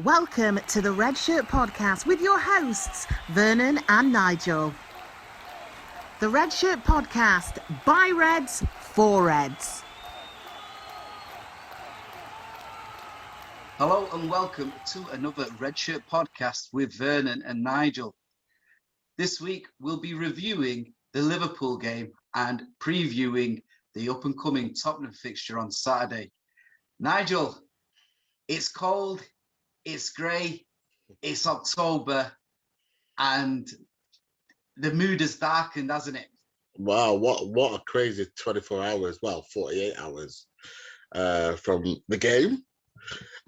Welcome to the Red Shirt Podcast with your hosts, Vernon and Nigel. The Red Shirt Podcast, by Reds, for Reds. Hello and welcome to another Red Shirt Podcast with Vernon and Nigel. This week we'll be reviewing the Liverpool game and previewing the up-and-coming Tottenham fixture on Saturday. Nigel, it's cold, it's grey, it's October, and the mood has darkened, hasn't it? Wow, what a crazy 24 hours, 48 hours from the game.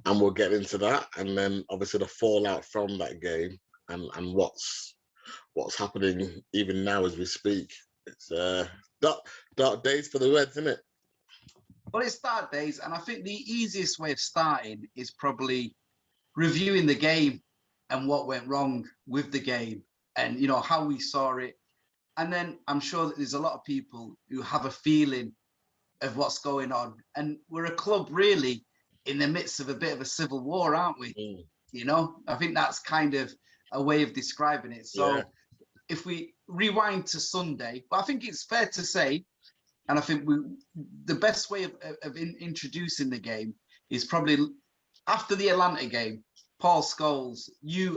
And we'll get into that. And then obviously the fallout from that game and what's happening even now as we speak. It's dark days for the Reds, isn't it? Well, it's dark days, and I think the easiest way of starting is probably reviewing the game and what went wrong with the game and, you know, how we saw it. And then I'm sure that there's a lot of people who have a feeling of what's going on. And we're a club really in the midst of a bit of a civil war, aren't we? You know, I think that's kind of a way of describing it. So if we rewind to Sunday, but I think it's fair to say, and I think the best way of introducing the game is probably after the Atlanta game. Paul Scholes,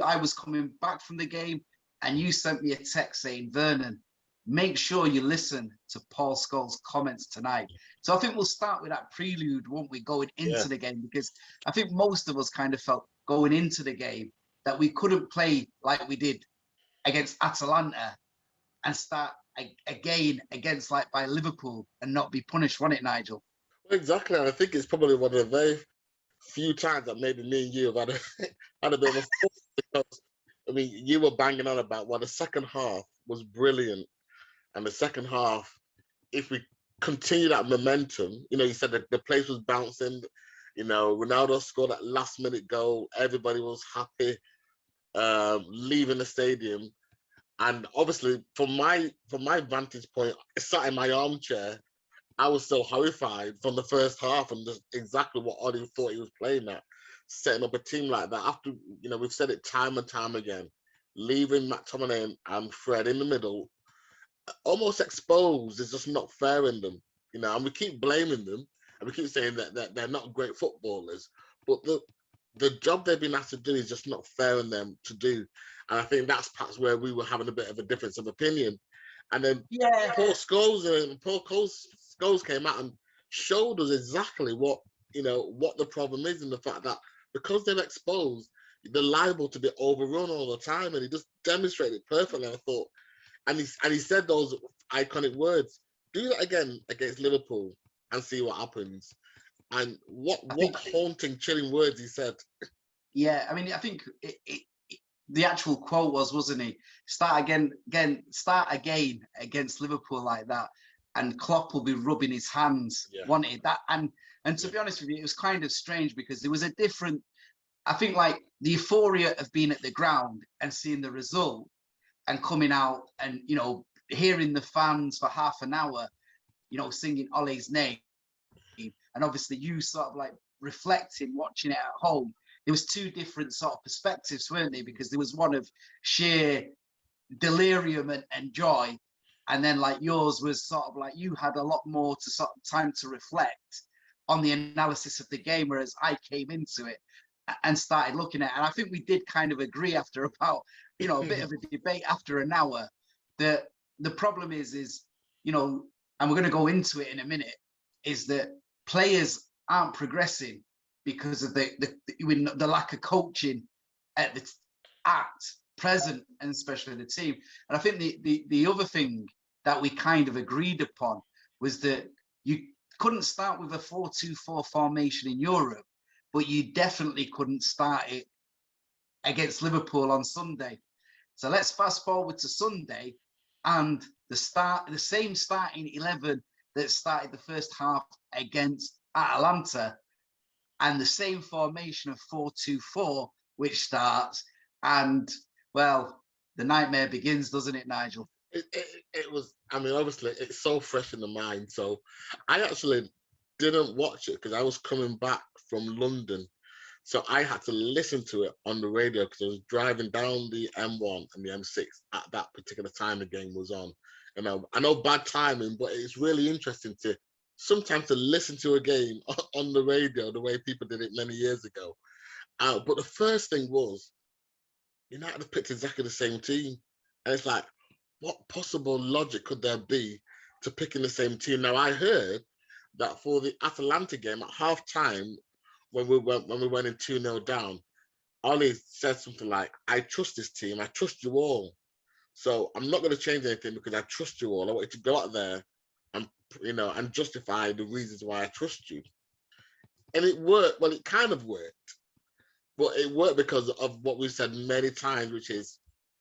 I was coming back from the game and you sent me a text saying, Vernon, make sure you listen to Paul Scholes' comments tonight. So I think we'll start with that prelude, won't we, going into the game? Because I think most of us kind of felt going into the game that we couldn't play like we did against Atalanta and start again against by Liverpool and not be punished, wasn't it, Nigel? Exactly. And I think it's probably one of the very few times that maybe me and you have had a bit of a fuss, because I mean you were banging on about the second half was brilliant, and the second half, if we continue that momentum, you know, you said that the place was bouncing, you know, Ronaldo scored that last minute goal, everybody was happy leaving the stadium, and obviously from my vantage point, sat in my armchair, I was so horrified from the first half and just exactly what Ollie thought he was playing at, setting up a team like that. After, you know, we've said it time and time again, leaving McTominay and Fred in the middle, almost exposed, is just not fair in them, you know. And we keep blaming them, and we keep saying that they're not great footballers, but the job they've been asked to do is just not fair in them to do. And I think that's perhaps where we were having a bit of a difference of opinion. And then Paul Scholes came out and showed us exactly what the problem is, and the fact that because they're exposed, they're liable to be overrun all the time, and he just demonstrated perfectly. I thought, and he said those iconic words: "Do that again against Liverpool and see what happens." And what haunting, chilling words he said. Yeah, I mean, I think the actual quote wasn't he? Start again against Liverpool like that, and Klopp will be rubbing his hands. Wanted that, and to be honest with you, it was kind of strange because there was a different. I think like the euphoria of being at the ground and seeing the result, and coming out and, you know, hearing the fans for half an hour, you know, singing Ole's name, and obviously you sort of like reflecting, watching it at home. There was two different sort of perspectives, weren't they? Because there was one of sheer delirium and joy, and then like yours was sort of like you had a lot more to sort of time to reflect on the analysis of the game, whereas I came into it and started looking at it. And I think we did kind of agree after about, you know, a bit of a debate after an hour that the problem is, you know, and we're going to go into it in a minute, is that players aren't progressing because of the lack of coaching at present, and especially the team. And I think the other thing that we kind of agreed upon was that you couldn't start with a 4-2-4 formation in Europe, but you definitely couldn't start it against Liverpool on Sunday. So let's fast forward to Sunday, and the same starting 11 that started the first half against Atalanta, and the same formation of 4-2-4 which starts, and well, the nightmare begins, doesn't it, Nigel? It was, I mean, obviously it's so fresh in the mind. So I actually didn't watch it because I was coming back from London. So I had to listen to it on the radio because I was driving down the M1 and the M6 at that particular time the game was on. And I know bad timing, but it's really interesting to sometimes to listen to a game on the radio the way people did it many years ago. But the first thing was, United have picked exactly the same team. And it's like, what possible logic could there be to picking the same team? Now, I heard that for the Atalanta game at half time, when we went in 2-0 down, Ollie said something like, I trust this team, I trust you all. So I'm not going to change anything because I trust you all. I want you to go out there and and justify the reasons why I trust you. And it worked. Well, it kind of worked. But it worked because of what we've said many times, which is,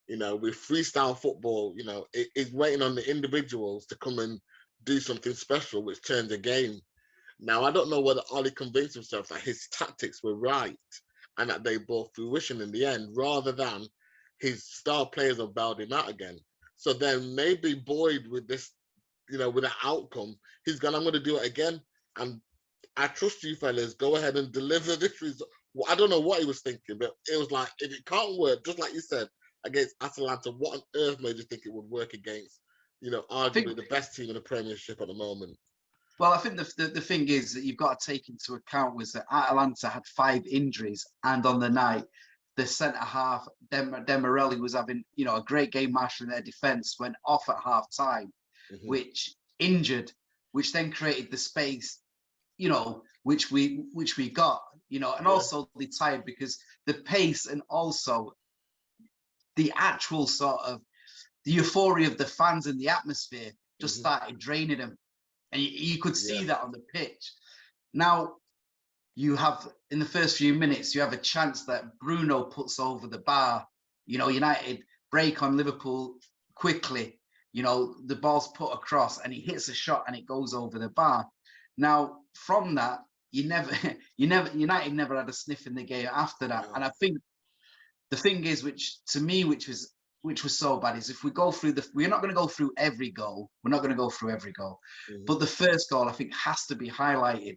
with freestyle football, it's waiting on the individuals to come and do something special, which turns a game. Now, I don't know whether Ollie convinced himself that his tactics were right and that they bore fruition in the end, rather than his star players have bailed him out again. So then maybe Boyd with this, with that outcome, he's gone, I'm going to do it again. And I trust you fellas, go ahead and deliver this result. Well, I don't know what he was thinking, but it was like, if it can't work, just like you said, against Atalanta, what on earth made you think it would work against, arguably the best team in the Premiership at the moment? Well, I think the thing is that you've got to take into account was that Atalanta had 5 injuries, and on the night, the centre half, Demirelli, was having a great game marshalling their defence, went off at half time, which injured, which then created the space, which we got, and also they tired because the pace and also the actual sort of the euphoria of the fans and the atmosphere just started draining them. And you could see that on the pitch. Now, you have, in the first few minutes, you have a chance that Bruno puts over the bar. United break on Liverpool quickly. The ball's put across and he hits a shot and it goes over the bar. Now, from that, United never had a sniff in the game after that. And I think the thing is, which was so bad, is if we go through we're not going to go through every goal. We're not going to go through every goal. But the first goal, I think, has to be highlighted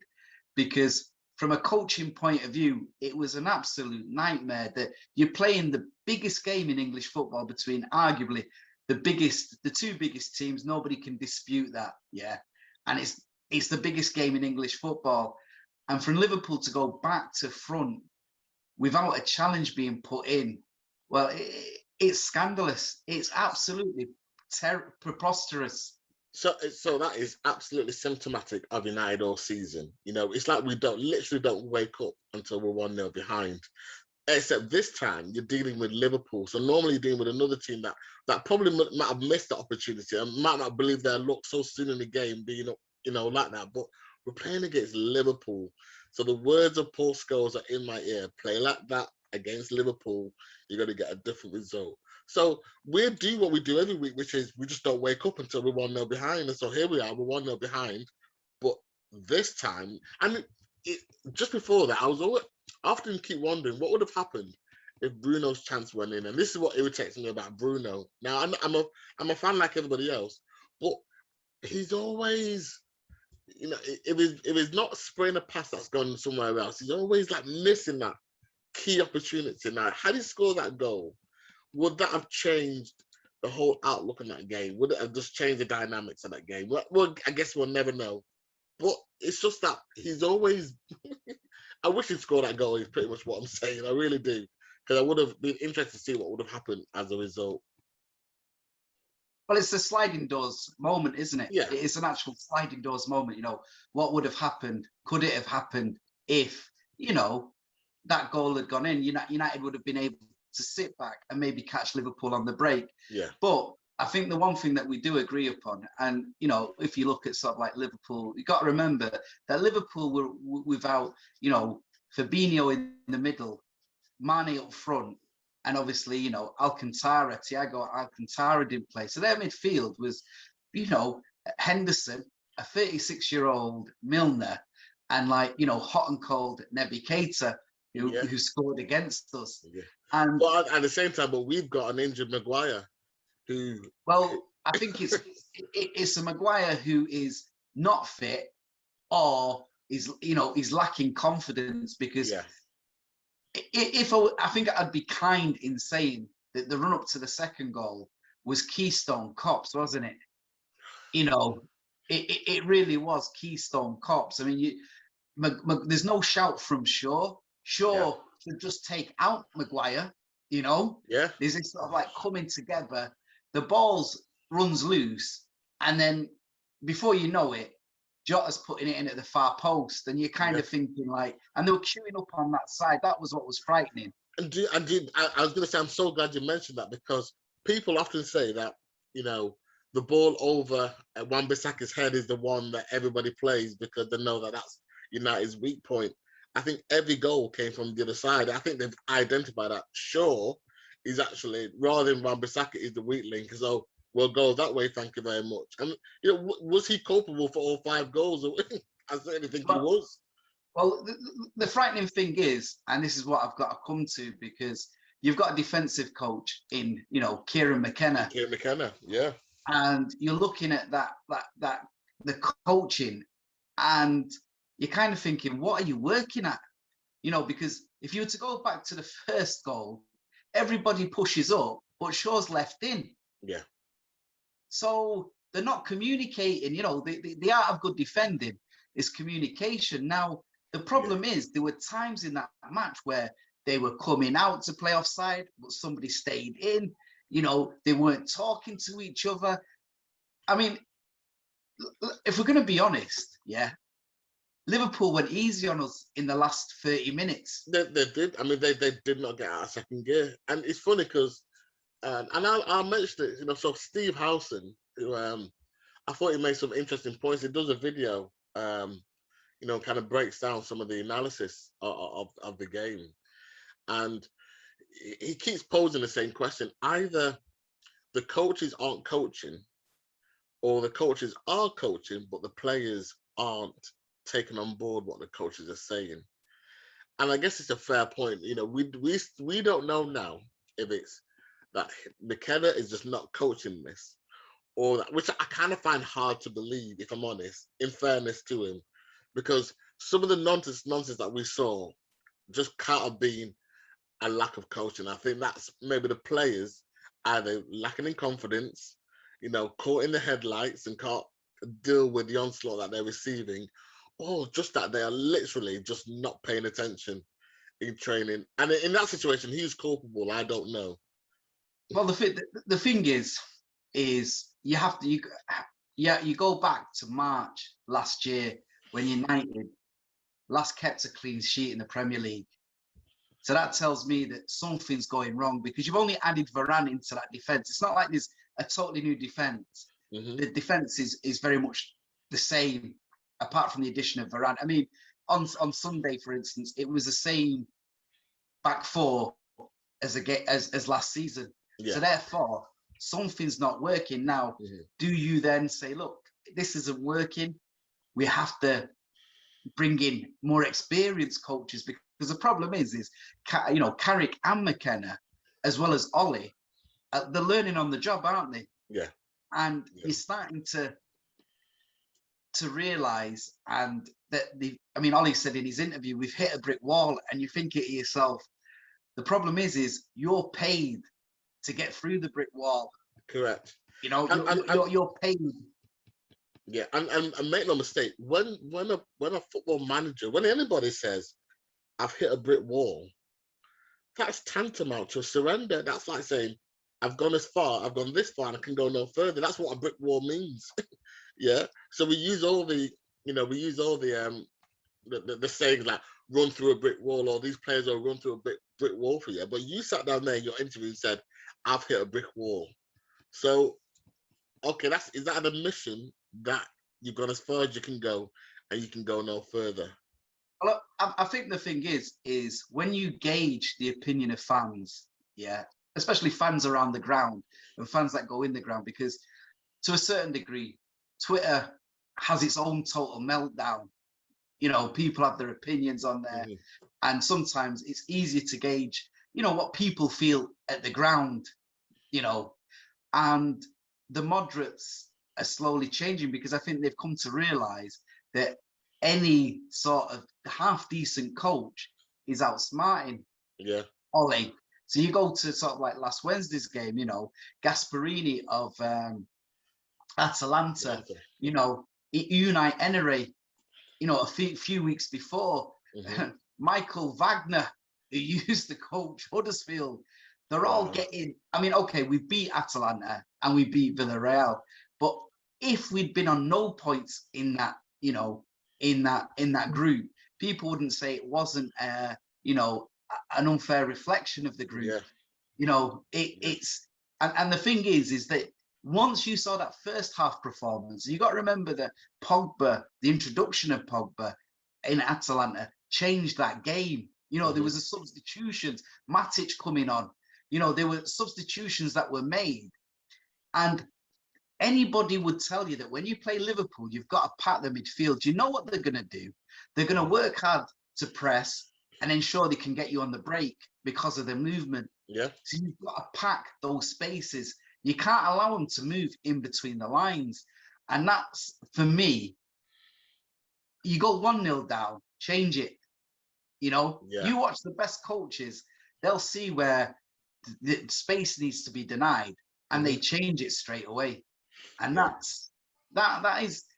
because from a coaching point of view, it was an absolute nightmare that you're playing the biggest game in English football between arguably the 2 biggest teams. Nobody can dispute that. Yeah. And it's the biggest game in English football. And from Liverpool to go back to front without a challenge being put in, well, it's scandalous. It's absolutely preposterous. So that is absolutely symptomatic of United all season. It's like we literally don't wake up until we're 1-0 behind. Except this time you're dealing with Liverpool. So normally you're dealing with another team that probably might have missed the opportunity and might not believe their luck so soon in the game being like that. But we're playing against Liverpool. So the words of Paul Scholes are in my ear. Play like that against Liverpool, you're going to get a different result. So we do what we do every week, which is we just don't wake up until we're 1-0 behind. And so here we are, we're 1-0 behind. But this time, just before that, I often keep wondering what would have happened if Bruno's chance went in. And this is what irritates me about Bruno. Now, I'm a fan like everybody else, but he's always, if it's not spraying a pass that's gone somewhere else, he's always like missing that key opportunity. Now, had he scored that goal, would that have changed the whole outlook on that game? Would it have just changed the dynamics of that game? Well, I guess we'll never know. But it's just that he's always... I wish he'd scored that goal, is pretty much what I'm saying. I really do. Because I would have been interested to see what would have happened as a result. Well, it's a sliding doors moment, isn't it? Yeah. It's an actual sliding doors moment. What would have happened? Could it have happened if, that goal had gone in? United would have been able to sit back and maybe catch Liverpool on the break. Yeah. But I think the one thing that we do agree upon, and if you look at sort of like Liverpool, you got to remember that Liverpool were without, Fabinho in the middle, Mane up front, and obviously, Thiago Alcantara didn't play. So their midfield was, Henderson, a 36-year-old Milner, and hot and cold Naby Keita, who scored against us. Yeah. And but at the same time, but we've got an injured Maguire who... Well, I think it's a Maguire who is not fit or is lacking confidence because I think I'd be kind in saying that the run up to the second goal was Keystone Cops, wasn't it? You know, it really was Keystone Cops. I mean, there's no shout from Shaw. Shaw should just take out Maguire. You know, there's this sort of like coming together. The ball's runs loose, and then before you know it, Jota's putting it in at the far post, and you're kind of thinking like, and they were queuing up on that side. That was what was frightening. I was going to say, I'm so glad you mentioned that, because people often say that, you know, the ball over at Wan-Bissaka's head is the one that everybody plays because they know that that's United's weak point. I think every goal came from the other side. I think they've identified that Shaw is actually, rather than Wan-Bissaka, is the weak link. So we'll go that way, thank you very much. And, you know, was he culpable for all 5 goals? I certainly think he was. Well, the frightening thing is, and this is what I've got to come to, because you've got a defensive coach in, you know, Kieran McKenna. Kieran McKenna, yeah. And you're looking at the coaching, and you're kind of thinking, what are you working at? You know, because if you were to go back to the first goal, everybody pushes up, but Shaw's left in. Yeah. So they're not communicating. You know, the art of good defending is communication. Now, the problem is there were times in that match where they were coming out to play offside, but somebody stayed in. You know, they weren't talking to each other. I mean, if we're going to be honest, Liverpool went easy on us in the last 30 minutes. They did. I mean, they did not get out of second gear. And it's funny because, and I'll mention it, you know, so Steve Howson, who I thought he made some interesting points. He does a video, you know, kind of breaks down some of the analysis of the game. And he keeps posing the same question. Either the coaches aren't coaching, or the coaches are coaching, but the players aren't taking on board what the coaches are saying. And I guess it's a fair point. You know, we don't know now if it's that McKenna is just not coaching this, or that, which I kind of find hard to believe, if I'm honest, in fairness to him, because some of the nonsense that we saw just can't have been a lack of coaching. I think that's maybe the players either lacking in confidence, you know, caught in the headlights and can't deal with the onslaught that they're receiving, or just that they are literally just not paying attention in training. And in that situation, who's culpable? I don't know. Well, the thing is you have to, you go back to March last year when United last kept a clean sheet in the Premier League. So that tells me that something's going wrong, because you've only added Varane into that defence. It's not like there's a totally new defence. Mm-hmm. The defence is very much the same, apart from the addition of Varane. I mean, on Sunday, for instance, it was the same back four as last season. Yeah. So therefore, something's not working. Now, do you then say, look, this isn't working, we have to bring in more experienced coaches? Because the problem is you know, Carrick and McKenna, as well as Ollie, they're learning on the job, aren't they? Yeah. And you're starting to realise, and that Ollie said in his interview, we've hit a brick wall, and you think it to yourself, the problem is you're paid to get through the brick wall. Correct. You know, you're paid. Yeah, and make no mistake, when a football manager, when anybody says, I've hit a brick wall, that's tantamount to a surrender. That's like saying, I've gone this far, I've gone this far, and I can go no further. That's what a brick wall means. Yeah. So we use all the sayings like run through a brick wall, or these players will run through a brick wall for you. But you sat down there in your interview and said, I've hit a brick wall. So, okay, is that an admission that you've gone as far as you can go and you can go no further? Well, I think the thing is when you gauge the opinion of fans, especially fans around the ground and fans that go in the ground, because to a certain degree, Twitter has its own total meltdown. You know, people have their opinions on there, and sometimes it's easier to gauge, you know, what people feel at the ground, you know, and the moderates are slowly changing, because I think they've come to realise that any sort of half-decent coach is outsmarting Yeah. Ole. So you go to sort of like last Wednesday's game, you know, Gasparini of Atalanta, you know, Unai Emery, you know, a few weeks before, Michael Wagner, who used to coach Huddersfield, they're all getting, I mean, okay, we beat Atalanta and we beat Villarreal, but if we'd been on no points in that, you know, in that group, people wouldn't say it wasn't, you know, an unfair reflection of the group. Yeah. You know, it's, and the thing is that once you saw that first half performance, you got to remember that Pogba, the introduction of Pogba in Atalanta changed that game. You know, there was a substitutions, Matic coming on. You know, there were substitutions that were made. And anybody would tell you that when you play Liverpool, you've got to pack the midfield. You know what they're going to do? They're going to work hard to press and ensure they can get you on the break because of their movement. Yeah. So you've got to pack those spaces. You can't allow them to move in between the lines. And that's, for me, you go 1-0 down, change it. You know, you watch the best coaches, they'll see where the space needs to be denied and they change it straight away. And that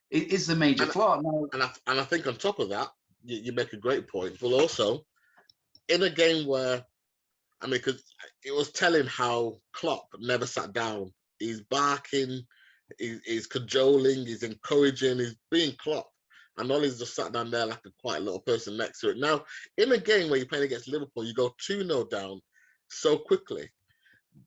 is the major flaw. Now, and I think on top of that, you make a great point. But also, in a game where, I mean, because it was telling how Klopp never sat down. He's barking, he's cajoling, he's encouraging, he's being Klopp. And Ollie's just sat down there like a quiet little person next to it. Now, in a game where you're playing against Liverpool, you go 2-0 down so quickly.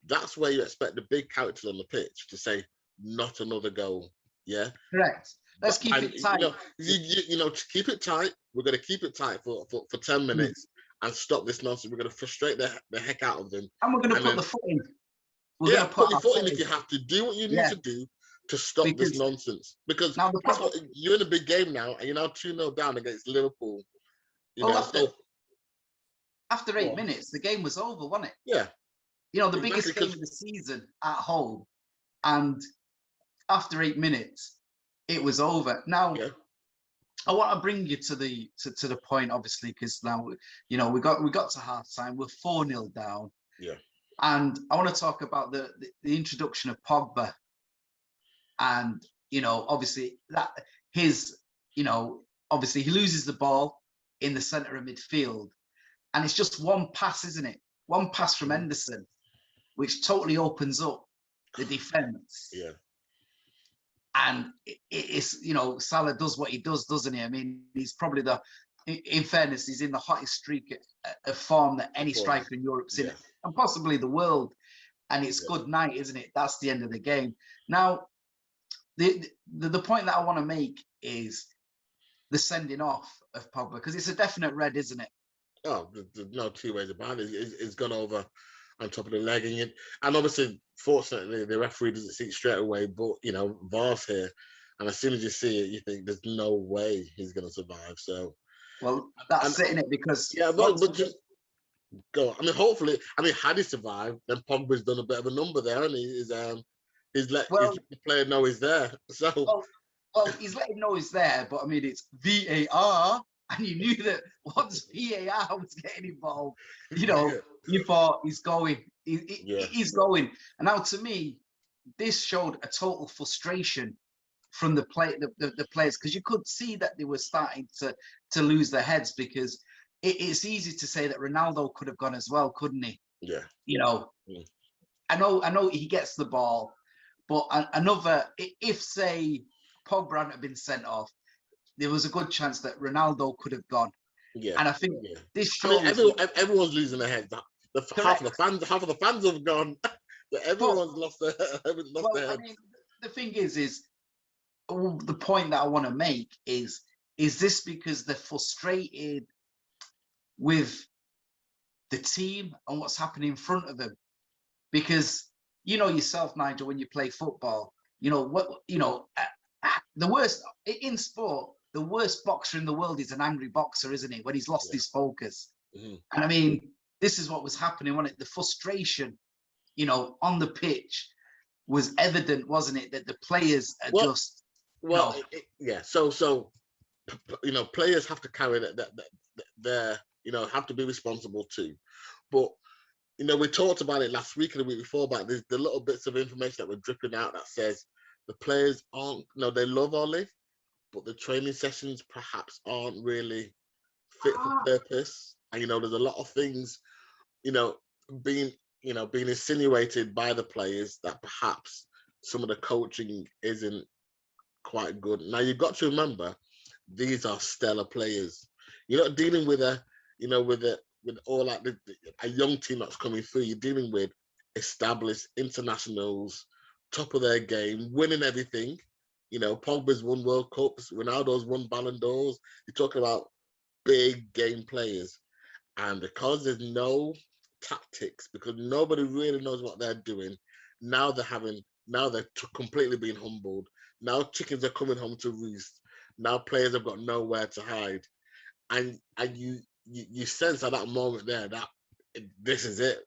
That's where you expect the big character on the pitch to say, not another goal. Yeah? Correct. Let's keep it tight. You know, keep it tight. We're going to keep it tight for 10 minutes and stop this nonsense. We're going to frustrate the heck out of them. And we're going to put the foot in. We're going to put your foot in if you have to. Do what you need to do to stop this nonsense. Because now you're in a big game now, and you're now 2-0 down against Liverpool. After 8 minutes, the game was over, wasn't it? Yeah. You know, the biggest game of the season at home. And after 8 minutes, it was over. Now, I want to bring you to the point, obviously, because now, you know, we got to half time. We're 4-0 down. Yeah. And I want to talk about the introduction of Pogba. And, you know, obviously obviously he loses the ball in the center of midfield. And it's just one pass, isn't it? One pass from Henderson, which totally opens up the defense. Yeah. And it's, you know, Salah does what he does, doesn't he? I mean, he's probably in fairness, he's in the hottest streak of form that any striker in Europe's in, and possibly the world. And it's good night, isn't it? That's the end of the game. Now, the point that I want to make is the sending off of Pogba, because it's a definite red, isn't it? Oh, there's no two ways about it. It's gone over on top of the leg, and obviously, fortunately, the referee doesn't see it straight away. But you know, VAR's here, and as soon as you see it, you think there's no way he's going to survive. So, well, that's it, innit? Because but just go. I mean, hopefully, had he survived, then Pogba's done a bit of a number there, and he's let the player know he's there. So, well, he's letting him know he's there, but I mean, it's VAR. And you knew that once VAR was getting involved, you know, you thought he's going. He's going. And now, to me, this showed a total frustration from the players, because you could see that they were starting to lose their heads, because it's easy to say that Ronaldo could have gone as well, couldn't he? Yeah. You know, I know he gets the ball, but if say Pogba hadn't been sent off, there was a good chance that Ronaldo could have gone. Yeah. And I think this shows... everyone's losing their heads. Half of the fans have gone. Everyone's lost their heads. I mean, the thing is the point that I want to make is this because they're frustrated with the team and what's happening in front of them? Because you know yourself, Nigel, when you play football, the worst in sport, the worst boxer in the world is an angry boxer, isn't he? When he's lost his focus. And I mean, this is what was happening, wasn't it? The frustration, on the pitch was evident, wasn't it? That the players are So players have to carry that, have to be responsible too. But we talked about it last week and the week before about the little bits of information that were dripping out that says the players aren't, they love Ollie, but the training sessions perhaps aren't really fit for purpose. And, there's a lot of things, being insinuated by the players that perhaps some of the coaching isn't quite good. Now, you've got to remember, these are stellar players. You're not dealing with with all like a young team that's coming through. You're dealing with established internationals, top of their game, winning everything. Pogba's won World Cups, Ronaldo's won Ballon d'Ors. You're talking about big game players. And because there's no tactics, because nobody really knows what they're doing, now they're completely being humbled. Now chickens are coming home to roost. Now players have got nowhere to hide. And you sense at that moment there that this is it.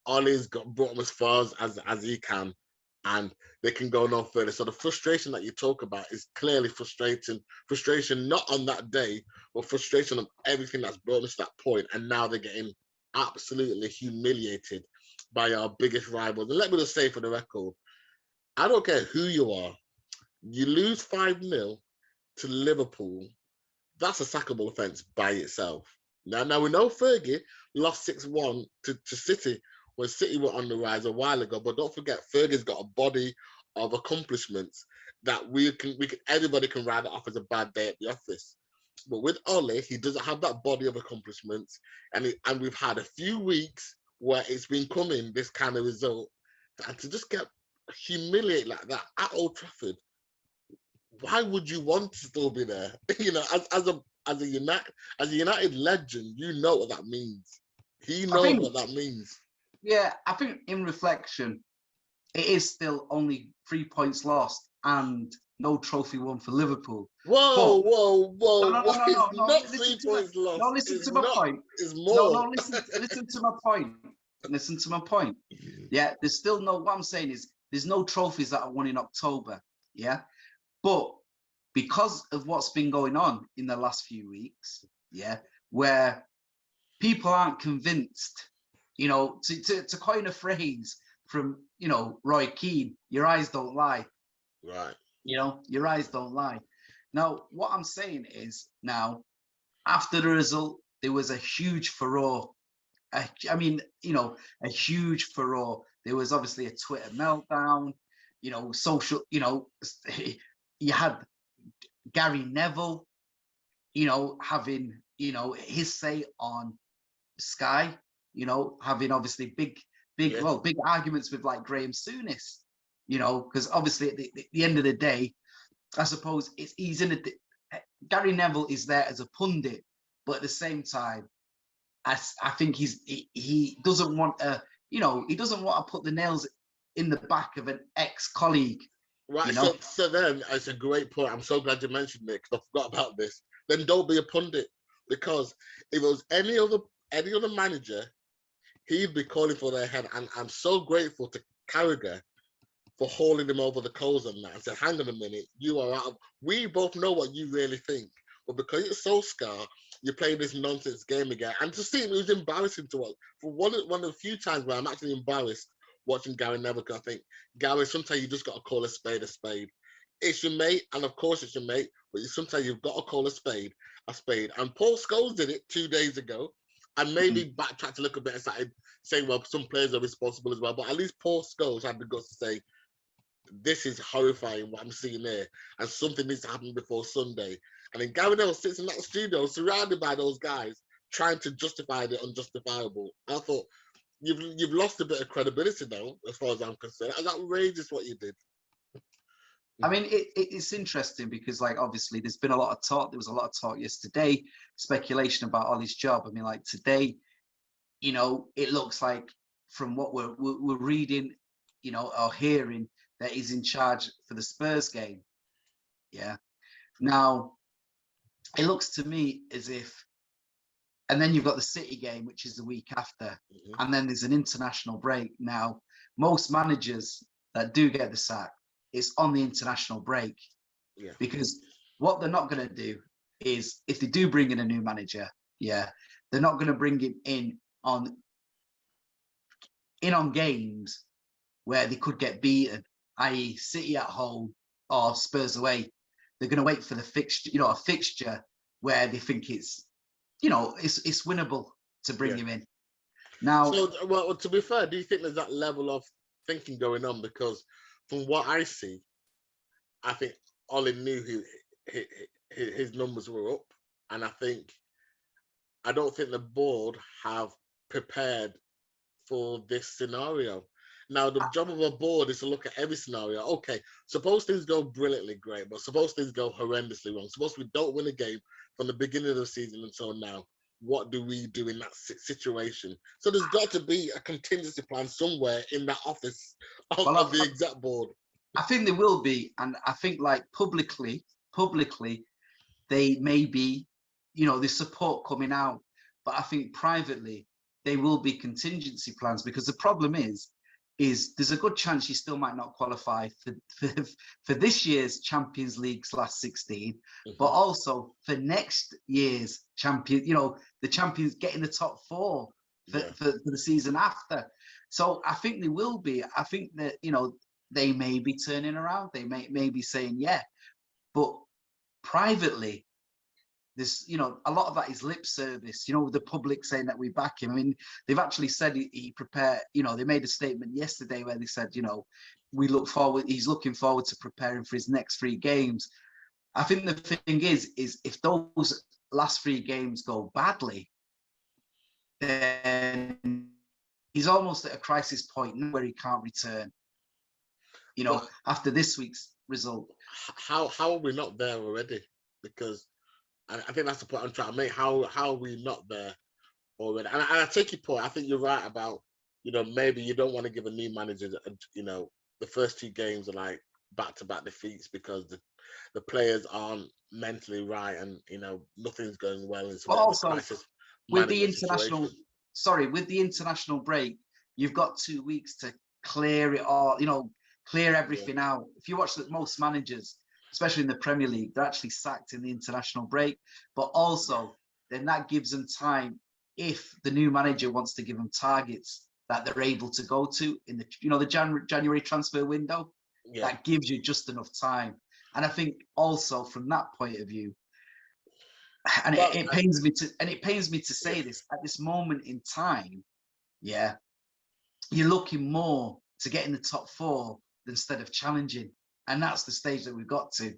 Ollie's brought them as far as he can, and they can go no further. So the frustration that you talk about is clearly frustration not on that day, but frustration of everything that's brought us to that point. And now they're getting absolutely humiliated by our biggest rivals. And let me just say for the record, I don't care who you are, you lose 5-0 to Liverpool, that's a sackable offence by itself. Now we know Fergie lost 6-1 to City when City were on the rise a while ago, but don't forget Fergie's got a body of accomplishments that everybody can write it off as a bad day at the office. But with Ollie, he doesn't have that body of accomplishments, and we've had a few weeks where it's been coming, this kind of result, and to just get humiliated like that at Old Trafford, why would you want to still be there? As a United legend, you know what that means. He knows what that means. Yeah, I think in reflection, it is still only 3 points lost and no trophy won for Liverpool. Whoa. No, Not 3 points lost. No, listen to my point. It's more. No, listen to my point. Listen to my point. Yeah, there's still no, what I'm saying is there's no trophies that are won in October. Yeah. But because of what's been going on in the last few weeks, yeah, where people aren't convinced, to coin a phrase from, Roy Keane, your eyes don't lie. Right. Your eyes don't lie. Now, what I'm saying is now, after the result, there was a huge furore. A huge furore. There was obviously a Twitter meltdown, social, you had Gary Neville, having, his say on Sky, having obviously big arguments with like Graham Souness, because obviously at the end of the day, I suppose Gary Neville is there as a pundit, but at the same time, I think he doesn't want to, he doesn't want to put the nails in the back of an ex-colleague. Right, so then it's a great point. I'm so glad you mentioned it because I forgot about this. Then don't be a pundit, because if it was any other manager, he'd be calling for their head. And I'm so grateful to Carragher for hauling him over the coals on that and said, hang on a minute, you are out. We both know what you really think, but because it's Solskjaer, you're playing this nonsense game again. And to see him, it was embarrassing to watch. For one of the few times where I'm actually embarrassed watching Gary Neville, because I think, Gary, sometimes you just got to call a spade a spade. It's your mate, and of course it's your mate, but sometimes you've got to call a spade a spade. And Paul Scholes did it 2 days ago, and maybe backtracked a little bit and started saying, well, some players are responsible as well. But at least Paul Scholes had the guts to say, this is horrifying what I'm seeing here, and something needs to happen before Sunday. And then Gary Neville sits in that studio surrounded by those guys trying to justify the unjustifiable. I thought, you've lost a bit of credibility now, as far as I'm concerned. It's outrageous what you did. I mean, it's interesting because, like, obviously there's been a lot of talk. There was a lot of talk yesterday, speculation about Ollie's job. I mean, like today, it looks like from what we're reading, or hearing, that he's in charge for the Spurs game. Yeah. Now, it looks to me as if, and then you've got the City game, which is the week after, and then there's an international break. Now, most managers that do get the sack, it's on the international break. Yeah. Because what they're not going to do is, if they do bring in a new manager, they're not going to bring him in on games where they could get beaten, i.e. City at home or Spurs away. They're going to wait for the fixture, a fixture where they think it's winnable to bring him in. Now, so well, to be fair, do you think there's that level of thinking going on? Because from what I see, I think Ollie knew his numbers were up, and I don't think the board have prepared for this scenario. Now, the job of a board is to look at every scenario. Okay, suppose things go brilliantly great, but suppose things go horrendously wrong. Suppose we don't win a game from the beginning of the season until now. What do we do in that situation? So there's got to be a contingency plan somewhere in that office of the exec board. I think there will be, and I think like publicly, they may be, there's support coming out, but I think privately there will be contingency plans, because the problem is there's a good chance you still might not qualify for this year's Champions League's last 16, but also for next year's champion, the champions getting the top 4 for the season after. So I think there will be. I think that, they may be turning around. They may be saying, yeah, but privately, there's, a lot of that is lip service, the public saying that we back him. I mean, they've actually said he prepared, they made a statement yesterday where they said, he's looking forward to preparing for his next 3 games. I think the thing is if those last 3 games go badly, then he's almost at a crisis point where he can't return, after this week's result. How are we not there already? Because I think that's the point I'm trying to make. How are we not there already? And I take your point. I think you're right about, maybe you don't want to give a new manager, the first 2 games are like back-to-back defeats because the players aren't mentally right and, nothing's going well. It's also, with the international break, you've got 2 weeks to clear it all, clear everything out. If you watch most managers, especially in the Premier League, they're actually sacked in the international break. But also, then that gives them time, if the new manager wants to give them targets that they're able to go to in the January transfer window, that gives you just enough time. And I think also from that point of view, and it pains me to say this, at this moment in time, you're looking more to get in the top 4 instead of challenging. And that's the stage that we've got to,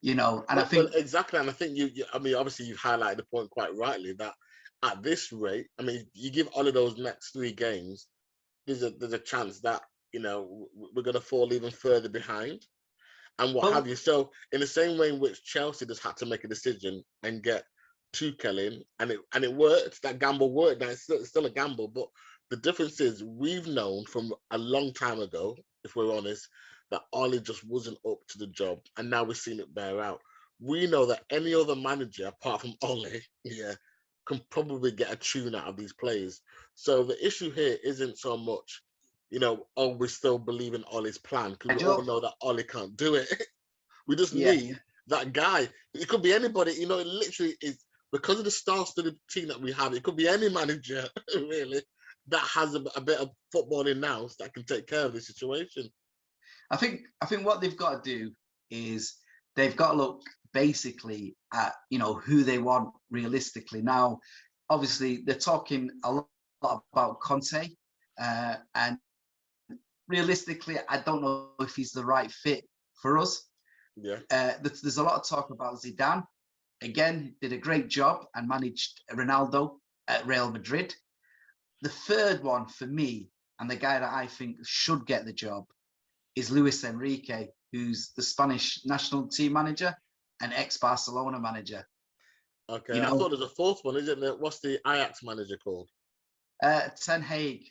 and I think exactly. And I think obviously you've highlighted the point quite rightly that at this rate, you give all of those next 3 games, there's a chance that, we're going to fall even further behind and what have you. So in the same way in which Chelsea just had to make a decision and get Tuchel in, and it worked, that gamble worked. Now it's still a gamble, but the difference is we've known from a long time ago, if we're honest, that Ollie just wasn't up to the job, and now we've seen it bear out. We know that any other manager apart from Ollie, can probably get a tune out of these players. So the issue here isn't so much, we still believe in Ollie's plan, because we all know that Ollie can't do it. We just need that guy. It could be anybody, it literally is, because of the star-studded team that we have, it could be any manager, really, that has a bit of footballing now that can take care of the situation. I think what they've got to do is they've got to look basically at, who they want realistically. Now, obviously, they're talking a lot about Conte, and realistically, I don't know if he's the right fit for us. There's a lot of talk about Zidane. Again, did a great job and managed Ronaldo at Real Madrid. The third one for me, and the guy that I think should get the job, is Luis Enrique, who's the Spanish national team manager and ex-Barcelona manager. Okay, I thought there's a fourth one, isn't there? What's the Ajax manager called? Ten Hag.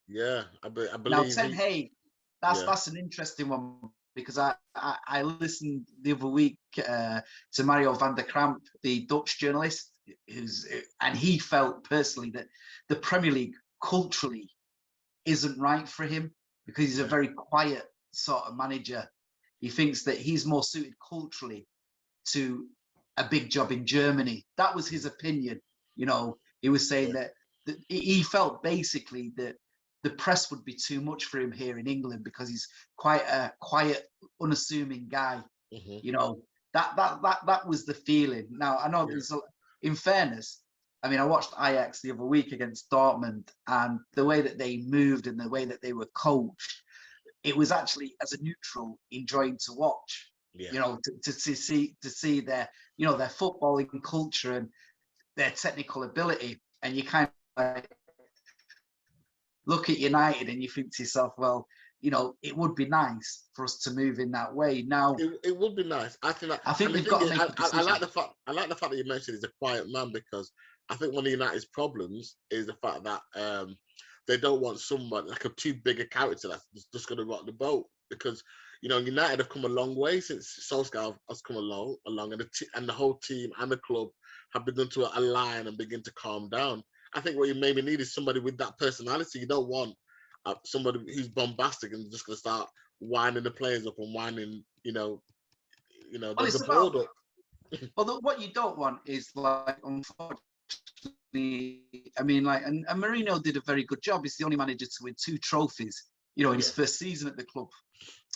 Yeah, I believe. Now, Ten Hag, that's an interesting one, because I listened the other week to Mario van der Kramp, the Dutch journalist, and he felt personally that the Premier League culturally isn't right for him, because he's a very quiet sort of manager. He thinks that he's more suited culturally to a big job in Germany. That was his opinion. He was saying that he felt basically that the press would be too much for him here in England because he's quite a quiet, unassuming guy. You know, that was the feeling. Now I know there's in fairness. I mean, I watched Ajax the other week against Dortmund, and the way that they moved and the way that they were coached, it was actually, as a neutral, enjoying to watch. You know, to see their, you know, their footballing culture and their technical ability, and you kind of like look at United and you think to yourself, well, you know, it would be nice for us to move in that way. Now, it would be nice. I think we've got to make a decision. I like the fact that you mentioned he's a quiet man, because I think one of United's problems is the fact that they don't want someone like a too big a character that's just going to rock the boat. Because, you know, United have come a long way since Solskjaer has come along, and the whole team and the club have begun to align and begin to calm down. I think what you maybe need is somebody with that personality. You don't want somebody who's bombastic and just going to start winding the players up and winding, the board up. Well, what you don't want is, like, unfortunately, I mean, like, and Mourinho did a very good job. He's the only manager to win 2 trophies, you know, in his first season at the club.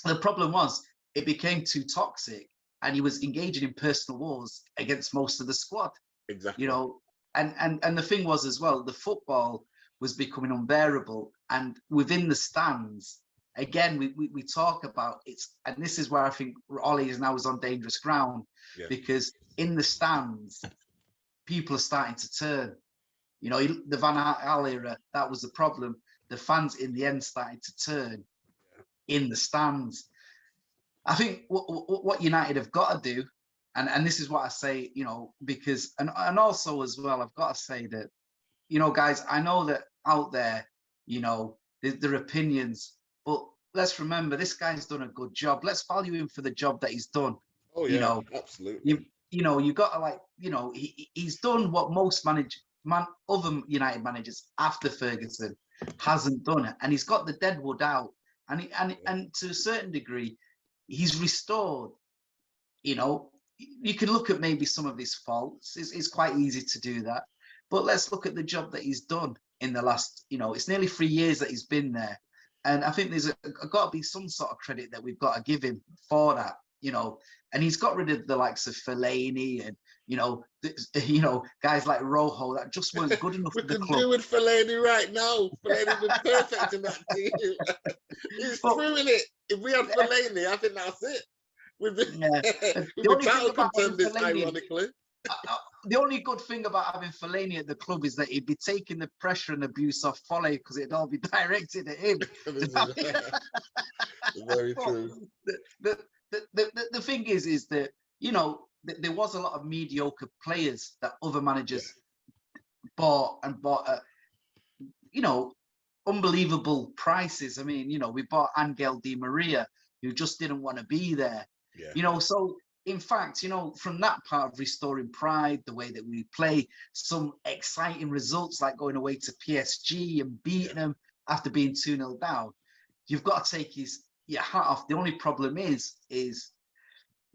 The problem was it became too toxic, and he was engaging in personal wars against most of the squad. Exactly. You know, and the thing was as well, the football was becoming unbearable, and within the stands, again, we talk about it's, and this is where I think Ollie is now on dangerous ground, because in the stands, people are starting to turn. You know, the Van Gaal era, that was the problem. The fans in the end started to turn in the stands. I think what United have got to do, and this is what I say, you know, because, and also as well, I've got to say that, you know, guys, I know that out there, you know, there are opinions, but let's remember, this guy's done a good job. Let's value him for the job that he's done. Oh, yeah, you know, absolutely. You know, you got to, like, you know, he's done what most other United managers after Ferguson hasn't done, and he's got the deadwood out, and to a certain degree, he's restored. You know, you can look at maybe some of his faults. It's quite easy to do that, but let's look at the job that he's done in the last, you know, it's nearly 3 years that he's been there, and I think there's got to be some sort of credit that we've got to give him for that. You know, and he's got rid of the likes of Fellaini and, you know, guys like Rojo that just weren't good enough for the club. We could do with Fellaini right now. Fellaini was perfect in that team. He's doing it. If we had Fellaini, I think that's it. The only good thing about having Fellaini at the club is that he'd be taking the pressure and abuse off Foley, because it'd all be directed at him. Very true. The thing is that, you know, there was a lot of mediocre players that other managers bought at, you know, unbelievable prices. I mean, you know, we bought Angel Di Maria, who just didn't want to be there. You know, so in fact, you know, from that part of restoring pride, the way that we play, some exciting results like going away to PSG and beating them after being 2-0 down, you've got to take your hat off. The only problem is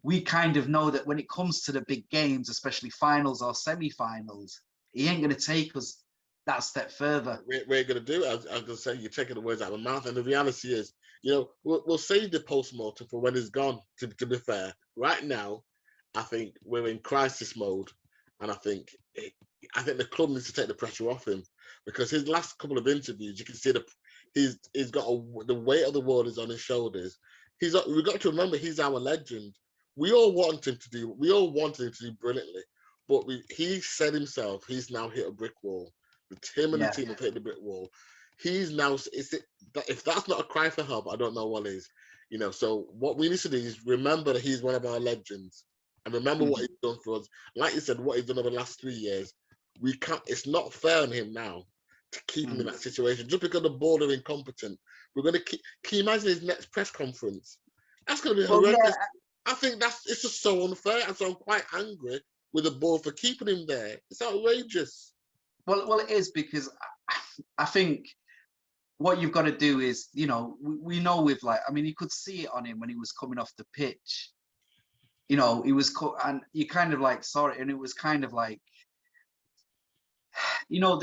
we kind of know that when it comes to the big games, especially finals or semi-finals, he ain't going to take us that step further. We're going to do it. I was going to say, you're taking the words out of my mouth, and the reality is, you know, we'll save the post-mortem for when he's gone, to be fair. Right now, I think we're in crisis mode, and I think the club needs to take the pressure off him, because his last couple of interviews, you can see he's got the weight of the world is on his shoulders. We've got to remember, he's our legend. We all wanted him to do brilliantly, but he said himself, he's now hit a brick wall. The him and the team have hit the brick wall. He's now, if that's not a cry for help, I don't know what is. You know, so what we need to do is remember that he's one of our legends, and remember what he's done for us. Like you said, what he's done over the last 3 years. We can't. It's not fair on him now to keep him in that situation just because the board are incompetent. We're going to keep. Can you imagine his next press conference? That's going to be horrendous. Yeah. I think it's just so unfair, and so I'm quite angry with the board for keeping him there. It's outrageous. Well, it is, because I think what you've got to do is, you know, we know with, like, I mean, you could see it on him when he was coming off the pitch. You know, he was, and you kind of like saw it, and it was kind of like, you know,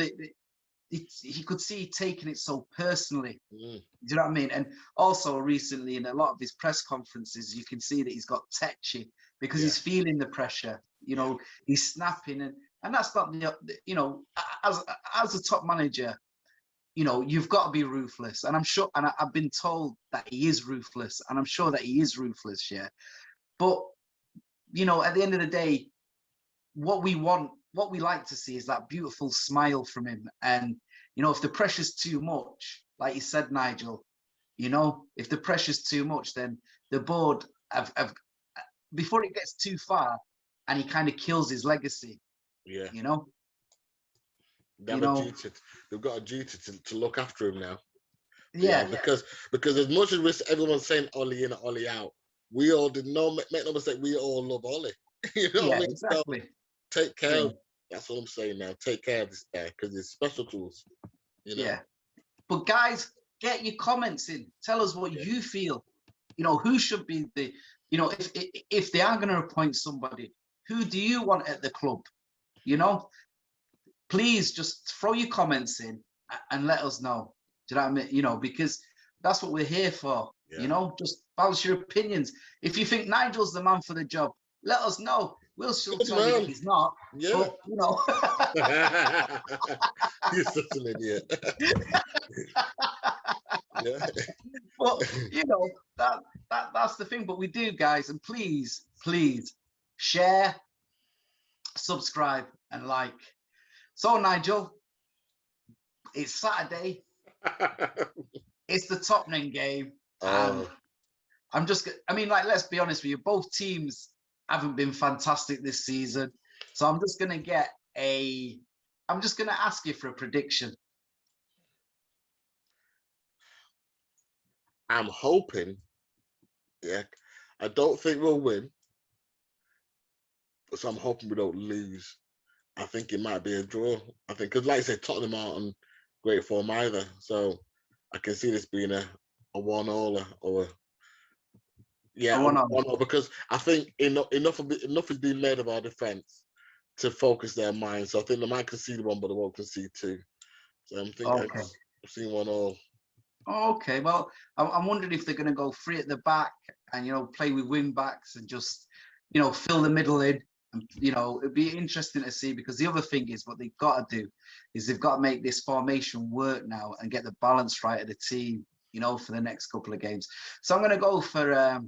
he could see taking it so personally. Mm. Do you know what I mean? And also recently in a lot of his press conferences, you can see that he's got tetchy because he's feeling the pressure. You know, he's snapping, and that's not you know, as a top manager, you know, you've got to be ruthless. And I'm sure, and I've been told that he is ruthless, and I'm sure that he is ruthless, yeah. But, you know, at the end of the day, what we like to see is that beautiful smile from him. And, you know, if the pressure's too much, like you said, Nigel, you know, if the pressure's too much, then the board have before it gets too far and he kind of kills his legacy. Yeah. You know? They've got a duty to look after him now. Yeah. Because as much as everyone's saying Ollie in and Ollie out, we all make no mistake, we all love Ollie. You know what I mean? Exactly. So take care of, that's what I'm saying now. Take care of this guy because it's special tools. You know? Yeah. But guys, get your comments in. Tell us what you feel. You know, who should be you know, if they are going to appoint somebody, who do you want at the club? You know, please just throw your comments in and let us know. Do you know what I mean? You know, because that's what we're here for. Yeah. You know, just balance your opinions. If you think Nigel's the man for the job, let us know. We'll still tell you that he's not. Yeah. But, you know. You're such an idiot. Yeah. But, you know, that's the thing. But we do, guys. And please share, subscribe, and like. So, Nigel, it's Saturday. It's the Tottenham game. And let's be honest with you. Both teams haven't been fantastic this season. So I'm just going to ask you for a prediction. I'm hoping, I don't think we'll win. So I'm hoping we don't lose. I think it might be a draw. I think, because like I said, Tottenham aren't on great form either. So I can see this being a 1-all or a 1-all, because I think enough is being made of our defence to focus their minds. So I think they might concede one, but they won't concede two. So I'm thinking I'm seeing 1-all. Okay, well, I'm wondering if they're going to go free at the back and, you know, play with wing backs and just, you know, fill the middle in. And, you know, it'd be interesting to see, because the other thing is what they've got to do is they've got to make this formation work now and get the balance right of the team, you know, for the next couple of games. So I'm going to go for a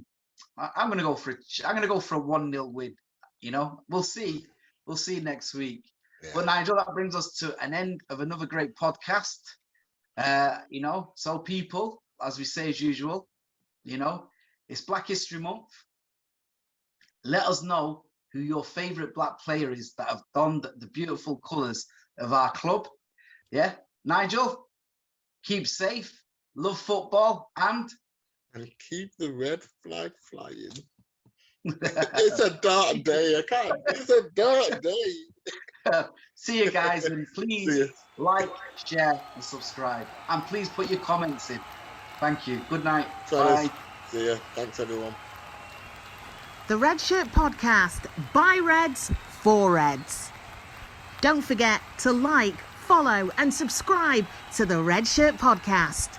1-0 win. You know, we'll see next week. Yeah. But Nigel, that brings us to an end of another great podcast. You know, so people, as we say as usual, you know, it's Black History Month. Let us know who your favourite black player is that have donned the beautiful colours of our club. Yeah, Nigel, keep safe, love football, and keep the red flag flying. It's a dark day. It's a dark day. See you guys, and please like, share, and subscribe. And please put your comments in. Thank you. Good night. Bye. See ya. Thanks, everyone. The Red Shirt Podcast, by Reds, for Reds. Don't forget to like, follow, and subscribe to the Red Shirt Podcast.